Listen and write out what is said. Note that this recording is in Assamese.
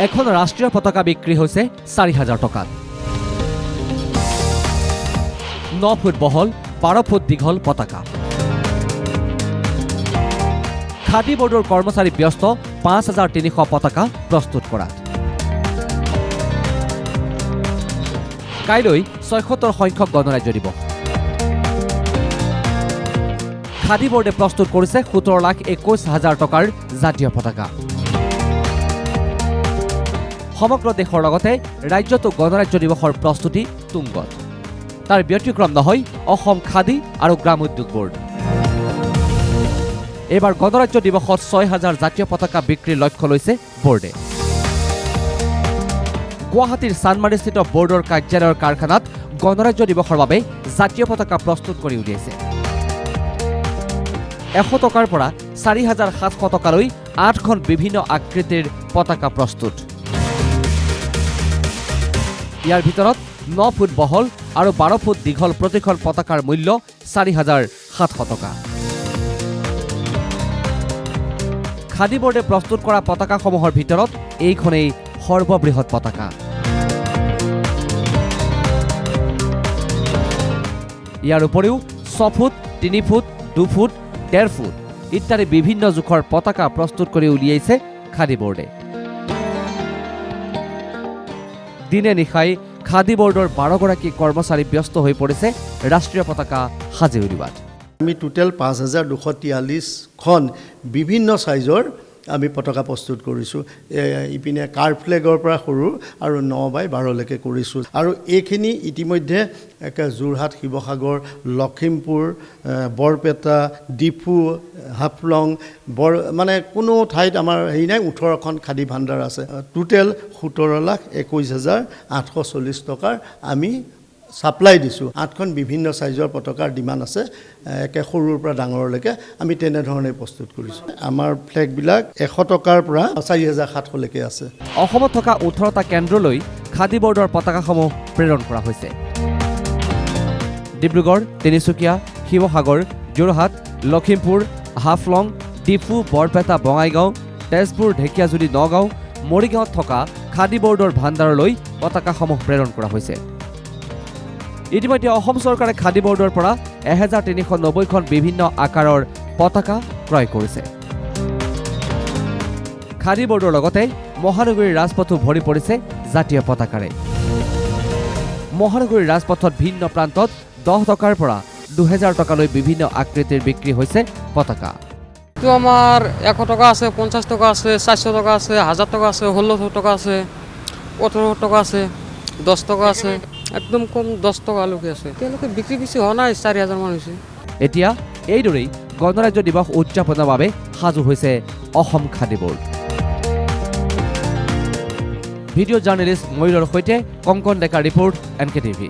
এখন ৰাষ্ট্ৰীয় পতাকা বিক্ৰী হৈছে ৪,০০০ টকাত। ৯ ফুট বহল ১২ ফুট দীঘল পতাকা। খাদী বোৰ্ডৰ কৰ্মচাৰী ব্যস্ত ৫,৩০০ পতাকা প্ৰস্তুত কৰাত। কাইলৈ ৭৬ সংখ্যক গণৰাজ্য দিৱস। খাদী বোৰ্ডে প্ৰস্তুত কৰিছে ১৭,২১,০০০ টকাৰ জাতীয় পতাকা। সমগ্ৰ দেশৰ লগতে ৰাজ্যতো গণৰাজ্য দিৱসৰ প্ৰস্তুতি তুংগত। তাৰ ব্যতিক্ৰম নহয় অসম খাদী আৰু গ্ৰাম উদ্যোগ বোৰ্ড। এইবাৰ গণৰাজ্য দিৱসত ৬,০০০ জাতীয় পতাকা বিক্ৰীৰ লক্ষ্য লৈছে বোৰ্ডে। গুৱাহাটীৰ চানমাৰীস্থিত বোৰ্ডৰ কাৰ্যালয়ৰ কাৰখানাত গণৰাজ্য দিৱসৰ বাবে জাতীয় পতাকা প্ৰস্তুত কৰি উলিয়াইছে। ১০০ টকাৰ পৰা ৪,৭০০ টকালৈ ৮খন বিভিন্ন আকৃতিৰ পতাকা প্ৰস্তুত। ইয়াৰ ভিতৰত ৯ ফুট বহল আৰু ১২ ফুট দীঘল প্ৰতিখন পতাকাৰ মূল্য ৪,৭০০ টকা। খাদী বোৰ্ডে প্ৰস্তুত কৰা পতাকাসমূহৰ ভিতৰত এইখনেই সৰ্ববৃহৎ পতাকা। ইয়াৰ উপৰিও ৬ ফুট ৩ ফুট ২ ফুট ১.৫ ফুট ইত্যাদি বিভিন্ন জোখৰ পতাকা প্ৰস্তুত কৰি উলিয়াইছে খাদী বোৰ্ডে। দিনে নিশাই খাদী বোৰ্ডৰ ১২গৰাকী কৰ্মচাৰী ব্যস্ত হৈ পৰিছে ৰাষ্ট্ৰীয় পতাকা সাজি উলিওৱাত। আমি টোটেল ৫,২৪৩খন বিভিন্ন চাইজৰ আমি পতাকা প্ৰস্তুত কৰিছোঁ। ইপিনে কাৰ ফ্লেগৰ পৰা সৰু আৰু ৯x১২লৈকে কৰিছোঁ। আৰু এইখিনি ইতিমধ্যে যোৰহাট, শিৱসাগৰ, লখিমপুৰ, বৰপেটা, ডিফু, হাফলং মানে কোনো ঠাইত আমাৰ হেৰি নাই। 18খন খাদী ভাণ্ডাৰ আছে। টোটেল ১৭,২১,৮৪০ টকাৰ আমি ছাপ্লাই দিছোঁ। 8খন বিভিন্ন চাইজৰ পতাকাৰ ডিমাণ্ড আছে। একে সৰুৰ পৰা ডাঙৰলৈকে আমি তেনেধৰণে প্ৰস্তুত কৰিছোঁ। আমাৰ ফ্লেগবিলাক ১০০ টকাৰ পৰা ৪,৭০০লৈকে আছে। অসমত থকা 18টা কেন্দ্ৰলৈ খাদী বোৰ্ডৰ পতাকাসমূহ প্ৰেৰণ কৰা হৈছে। ডিব্ৰুগড়, তিনিচুকীয়া, শিৱসাগৰ, যোৰহাট, লখিমপুৰ, হাফলং, ডিফু, বৰপেটা, বঙাইগাঁও, তেজপুৰ, ঢেকিয়াজুলি, নগাঁও, মৰিগাঁৱত থকা খাদী বোৰ্ডৰ ভাণ্ডাৰলৈ পতাকাসমূহ প্ৰেৰণ কৰা হৈছে। ইতিমধ্যে অসম চৰকাৰে খাদী বোৰ্ডৰ পৰা ১,৩৯০খন বিভিন্ন আকাৰৰ পতাকা ক্ৰয় কৰিছে। খাদী বোৰ্ডৰ লগতে মহানগৰীৰ ৰাজপথো ভৰি পৰিছে জাতীয় পতাকাৰে। মহানগৰীৰ ৰাজপথত ভিন্ন প্ৰান্তত ১০ টকাৰ পৰা ২,০০০ টকালৈ বিভিন্ন আকৃতিৰ বিক্ৰী হৈছে পতাকা। তো আমাৰ ১০০ টকা আছে, ৫০ টকা আছে, ৪০০ টকা আছে, ১,০০০ টকা আছে, ১৬০০ টকা আছে, ১৮০০ টকা আছে, ১০ টকা আছে, একদম কম ১০ টকালৈকে আছে। তেওঁলোকে বিক্ৰী বেছি হোৱা নাই, ৪,০০০ মান হৈছে। এতিয়া এইদৰেই গণৰাজ্য দিৱস উদযাপনৰ বাবে সাজু হৈছে Assam Khadi board. Video' journalist ময়ূৰৰ সৈতে কংকন ডেকাৰ ৰিপৰ্ট NKTV।